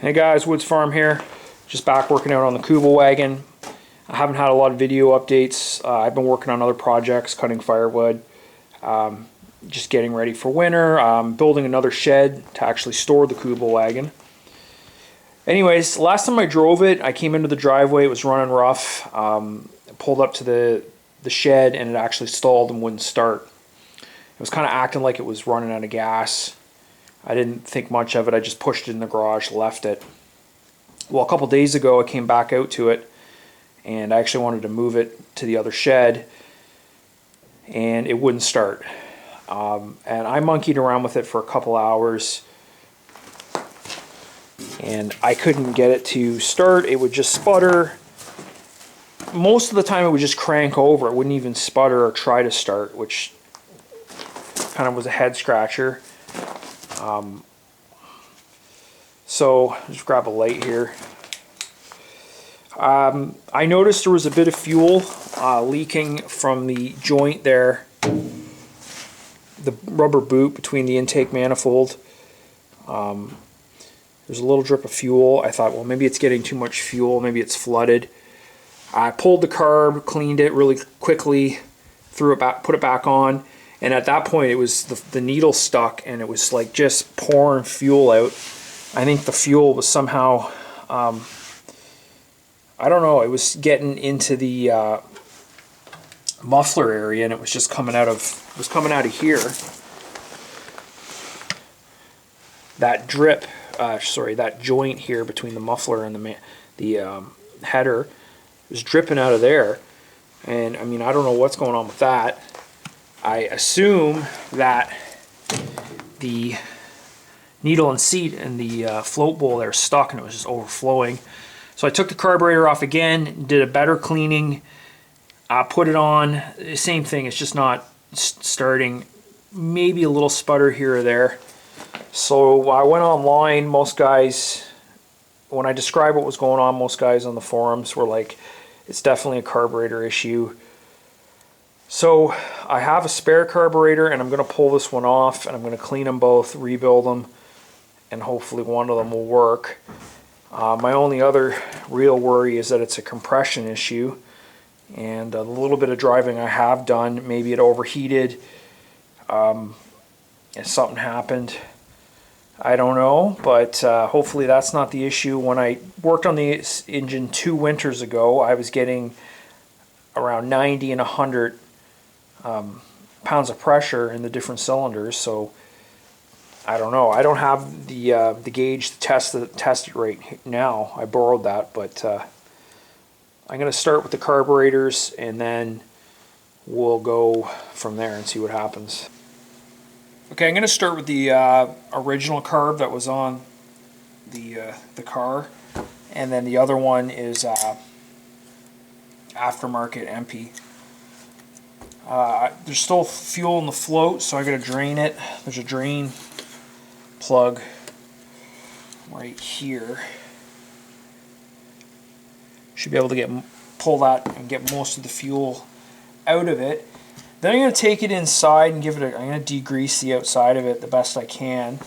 Hey guys, Woods Farm here. Just back working out on the Kubelwagen. I haven't had a lot of video updates. I've been working on other projects, cutting firewood, just getting ready for winter, building another shed to actually store the Kubelwagen. Anyways, last time I drove it, I came into the driveway, it was running rough. I pulled up to the shed and it actually stalled and wouldn't start. It was kind of acting like it was running out of gas. I didn't think much of it. I just pushed it in the garage, left it. Well, a couple days ago, I came back out to it, and I actually wanted to move it to the other shed, and it wouldn't start. And I monkeyed around with it for a couple hours, and I couldn't get it to start. It would just sputter. Most of the time, it would just crank over. It wouldn't even sputter or try to start, which kind of was a head scratcher. So just grab a light here. I noticed there was a bit of fuel leaking from the joint there, the rubber boot between the intake manifold. There's a little drip of fuel. I thought, well, maybe it's getting too much fuel, maybe it's flooded. I pulled the carb, cleaned it really quickly, threw it back, put it back on, and at that point it was the needle stuck and it was like just pouring fuel out. I think the fuel was somehow, I don't know, it was getting into the muffler area and it was just coming out of here. That drip, that joint here between the muffler and the header was dripping out of there. And I mean, I don't know what's going on with that. I assume that the needle and seat and the float bowl there stuck and it was just overflowing. So I took the carburetor off again, did a better cleaning, put it on. Same thing, it's just not starting. Maybe a little sputter here or there. So I went online. Most guys, when I described what was going on, most guys on the forums were like, it's definitely a carburetor issue. So I have a spare carburetor and I'm going to pull this one off and I'm going to clean them both, rebuild them, and hopefully one of them will work. My only other real worry is that it's a compression issue, and a little bit of driving I have done, maybe it overheated, and something happened. I don't know, but hopefully that's not the issue. When I worked on the engine 2 winters ago, I was getting around 90 and 100 pounds of pressure in the different cylinders, so I don't know. I don't have the gauge to test it right now. I borrowed that, but I'm going to start with the carburetors and then we'll go from there and see what happens. Okay, I'm going to start with the original carb that was on the car, and then the other one is aftermarket MP. There's still fuel in the float, so I got to drain it. There's a drain plug right here. Should be able to pull that and get most of the fuel out of it. Then I'm going to take it inside and I'm going to degrease the outside of it the best I can.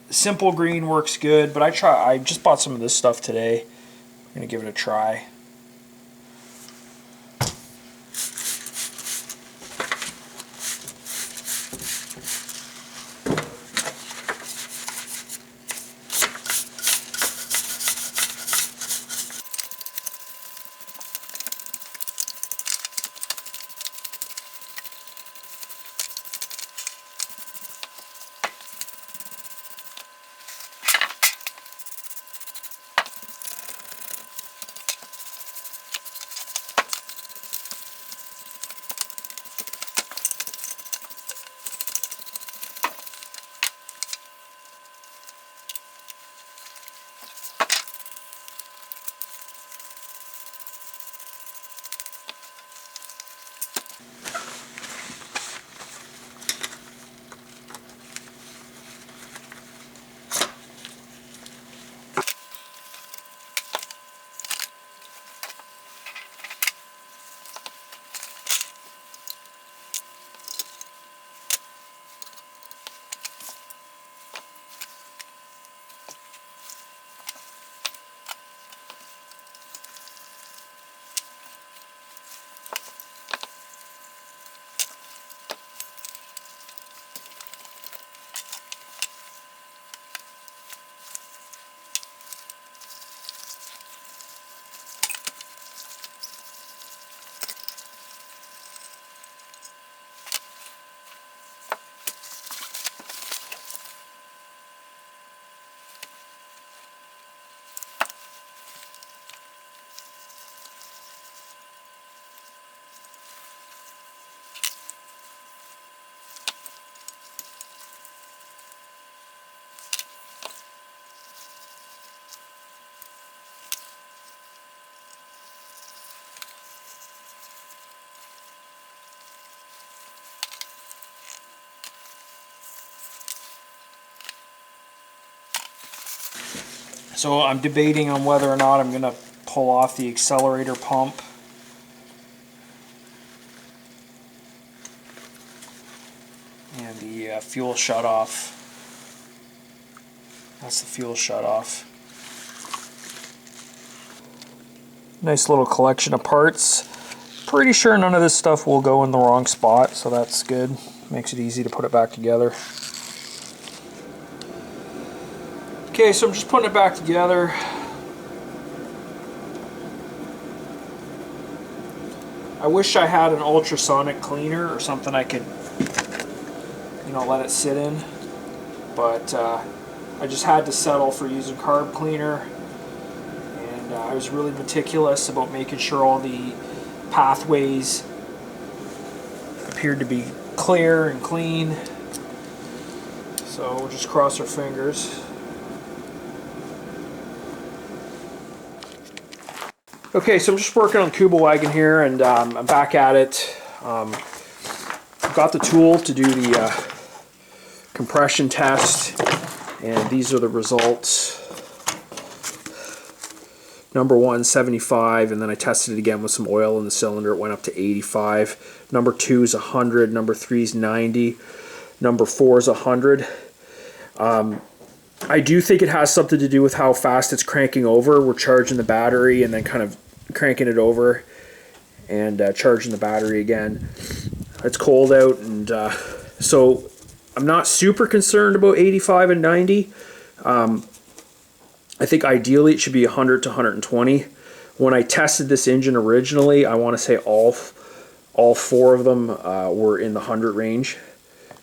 Simple green works good, but I just bought some of this stuff today. I'm going to give it a try. So I'm debating on whether or not I'm going to pull off the accelerator pump. And the fuel shutoff. That's the fuel shutoff. Nice little collection of parts. Pretty sure none of this stuff will go in the wrong spot, so that's good. Makes it easy to put it back together. Okay, so I'm just putting it back together. I wish I had an ultrasonic cleaner or something I could, you know, let it sit in. But I just had to settle for using carb cleaner. And I was really meticulous about making sure all the pathways appeared to be clear and clean. So we'll just cross our fingers. Okay, so I'm just working on Kubelwagen here, and I'm back at it. I've got the tool to do the compression test, and these are the results. Number 1, 75, and then I tested it again with some oil in the cylinder. It went up to 85. Number 2 is 100. Number 3 is 90. Number 4 is 100. I do think it has something to do with how fast it's cranking over. We're charging the battery and then kind of cranking it over and charging the battery again. It's cold out, and so I'm not super concerned about 85 and 90. I think ideally it should be 100 to 120. When I tested this engine originally, I want to say all 4 of them were in the 100 range.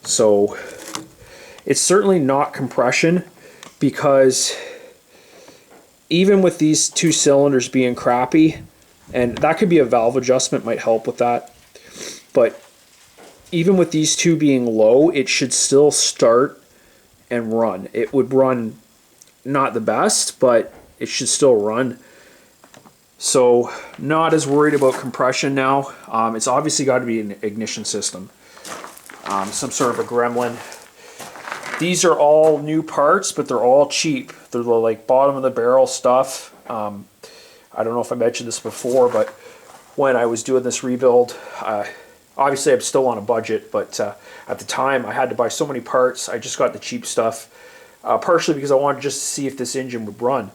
So it's certainly not compression, because even with these 2 cylinders being crappy, and that could be a valve adjustment, might help with that, but even with these 2 being low, it should still start and run. It would run not the best, but it should still run. So not as worried about compression now. It's obviously got to be an ignition system, some sort of a gremlin. These are all new parts, but they're all cheap. They're the like bottom of the barrel stuff. I don't know if I mentioned this before, but when I was doing this rebuild, obviously I'm still on a budget, but at the time I had to buy so many parts. I just got the cheap stuff, partially because I wanted just to see if this engine would run.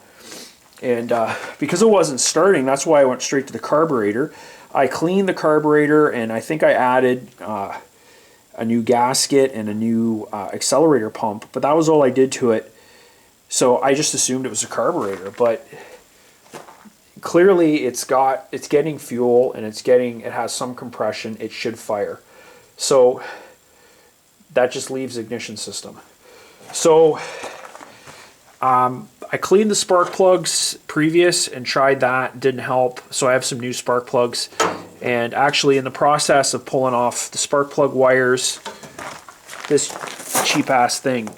And because it wasn't starting, that's why I went straight to the carburetor. I cleaned the carburetor, and I think I added a new gasket and a new accelerator pump, but that was all I did to it. So I just assumed it was a carburetor, but clearly it's getting fuel, and it has some compression. It should fire. So that just leaves ignition system. So I cleaned the spark plugs previous and tried that, didn't help. So I have some new spark plugs. And actually, in the process of pulling off the spark plug wires, this cheap ass thing,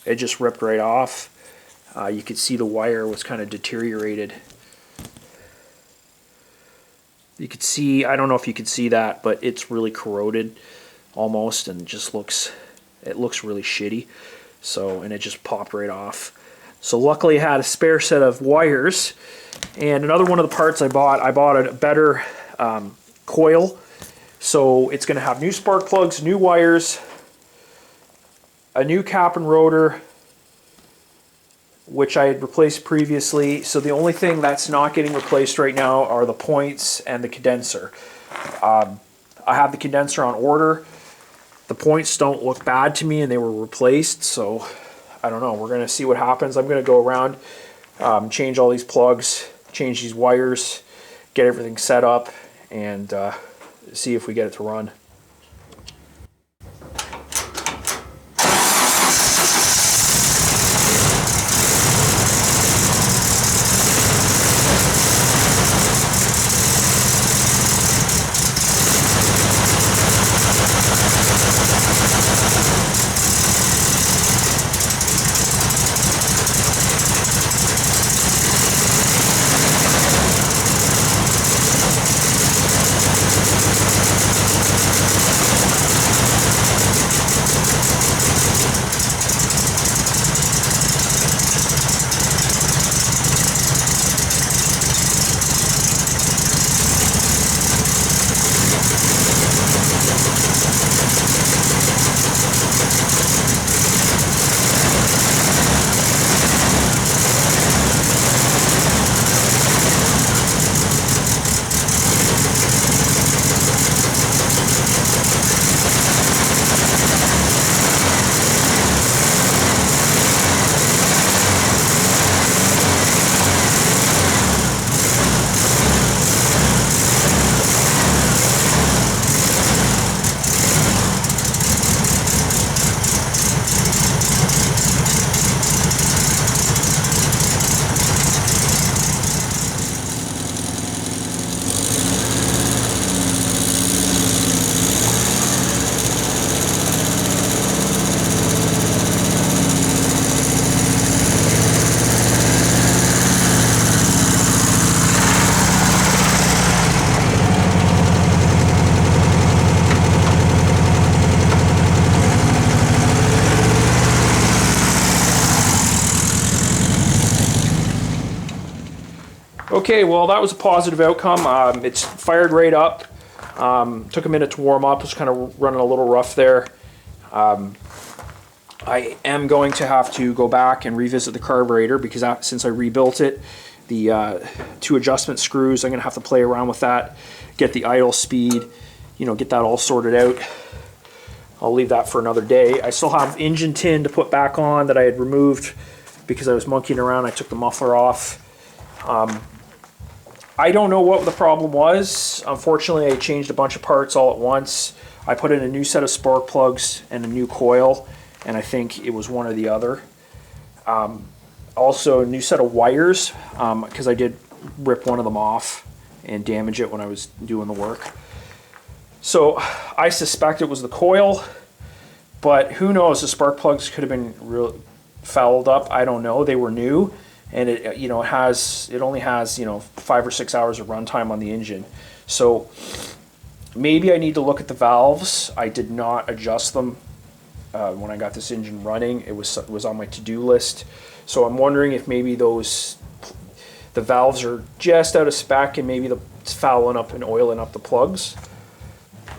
it just ripped right off. You could see the wire was kind of deteriorated. You could see, I don't know if you could see that, but it's really corroded almost, and just it looks really shitty. So, and it just popped right off. So luckily I had a spare set of wires, and another one of the parts I bought a better coil. So it's going to have new spark plugs, new wires, a new cap and rotor, which I had replaced previously. So the only thing that's not getting replaced right now are the points and the condenser. I have the condenser on order. The points don't look bad to me, and they were replaced, so I don't know. We're going to see what happens. I'm going to go around, change all these plugs, change these wires, get everything set up, and see if we get it to run. Okay, well that was a positive outcome. It's fired right up. Took a minute to warm up. Was kind of running a little rough there. I am going to have to go back and revisit the carburetor because since I rebuilt it, the 2 adjustment screws, I'm going to have to play around with that, get the idle speed, you know, get that all sorted out. I'll leave that for another day. I still have engine tin to put back on that I had removed because I was monkeying around. I took the muffler off. I don't know what the problem was. Unfortunately, I changed a bunch of parts all at once. I put in a new set of spark plugs and a new coil, and I think it was one or the other. Also, a new set of wires, because I did rip one of them off and damage it when I was doing the work. So I suspect it was the coil, but who knows? The spark plugs could have been real fouled up. I don't know. They were new, and it, you know, it only has, you know, 5 or 6 hours of runtime on the engine. So maybe I need to look at the valves. I did not adjust them when I got this engine running. It was on my to-do list. So I'm wondering if maybe the valves are just out of spec and maybe it's fouling up and oiling up the plugs.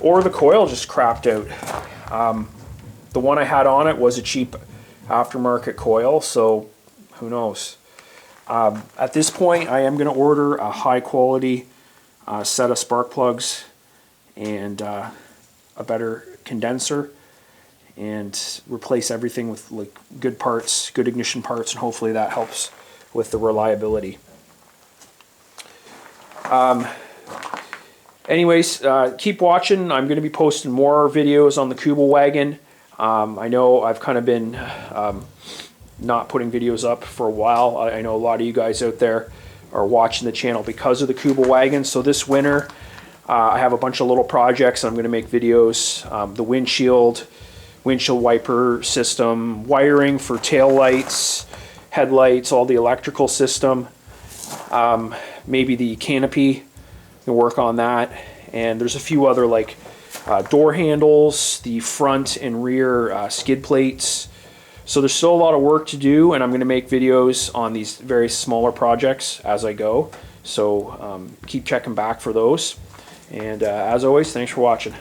Or the coil just crapped out. The one I had on it was a cheap aftermarket coil, so who knows. At this point, I am going to order a high quality set of spark plugs and a better condenser, and replace everything with like good parts, good ignition parts, and hopefully that helps with the reliability. Anyways, keep watching. I'm going to be posting more videos on the Kubelwagen. I know I've kind of been not putting videos up for a while. I know a lot of you guys out there are watching the channel because of the Kubelwagen. So this winter, I have a bunch of little projects I'm going to make videos. The windshield wiper system, wiring for tail lights, headlights, all the electrical system, maybe the canopy, and work on that. And there's a few other like door handles, the front and rear skid plates. So there's still a lot of work to do, and I'm going to make videos on these very smaller projects as I go. So keep checking back for those. And as always, thanks for watching.